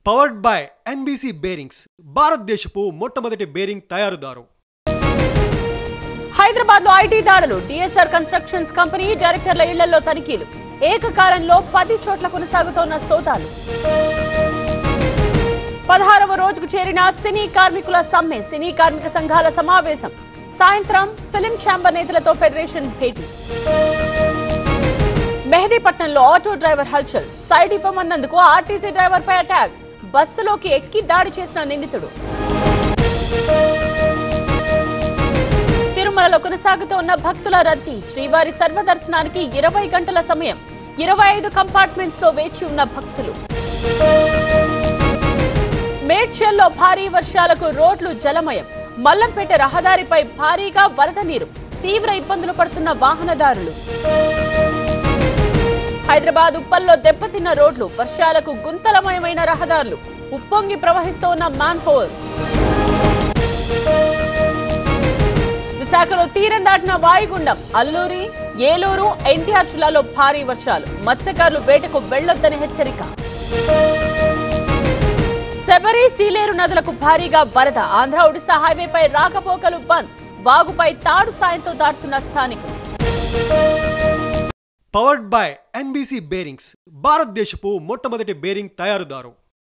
Powered by NBC bearings భారతదేశపు మొట్టమొదటి bearing తయారుదారు. Hyderabad లో ఐటీ దాడులు, డిఎస్ఆర్ కన్స్ట్రక్షన్స్ కంపెనీ డైరెక్టర్ల ఇళ్లలో తనిఖీలు, ఏకకాలంలో 10 చోట్ల కొనసాగుతోన్న సోదాలు. 16వ రోజుకు చేరిన సినీ కార్మికుల సమ్మె, సినీ కార్మిక సంఘాల సమావేశం. సాయంత్రం ఫిలిం ఛాంబర్ నేతలతో ఫెడరేషన్ భేటీ. మెహదీపట్నంలో ఆటో డ్రైవర్ హల్చల్, సైడ్ ఇవ్వమన్నందుకు ఆర్టీసీ డ్రైవర్ పై అటాక్, బస్సులోకి ఎక్కి దాడి చేసిన నిందితుడు. తిరుమలలో కొనసాగుతోన్న భక్తుల రద్దీ, శ్రీవారి సర్వదర్శనానికి 20 గంటల సమయం, 25 కంపార్ట్మెంట్స్ లో వేచి ఉన్న భక్తులు. మేడ్చల్లో భారీ వర్షాలకు రోడ్లు జలమయం, మల్లంపేట రహదారిపై భారీగా వరద నీరు, తీవ్ర ఇబ్బందులు పడుతున్న వాహనదారులు. హైదరాబాద్ ఉప్పల్లో దెబ్బతిన్న రోడ్లు, వర్షాలకు గుంతలమయమైన రహదారులు, ఉప్పొంగి ప్రవహిస్తోన్న మ్యాన్ హోల్స్. విశాఖలో తీరం దాటిన వాయుగుండం, అల్లూరి, ఏలూరు, ఎన్టీఆర్ జిల్లాలో భారీ వర్షాలు, మత్స్యకారులు వేటకు వెళ్లొద్దని హెచ్చరిక. శబరి, సీలేరు నదులకు భారీగా వరద, ఆంధ్ర ఒడిశా హైవేపై రాకపోకలు బంద్, వాగుపై తాడు సాయంతో దాటుతున్న స్థానికులు. పవర్డ్ బై ఎన్బీసీ బేరింగ్స్ భారతదేశపు మొట్టమొదటి బేరింగ్ తయారుదారు.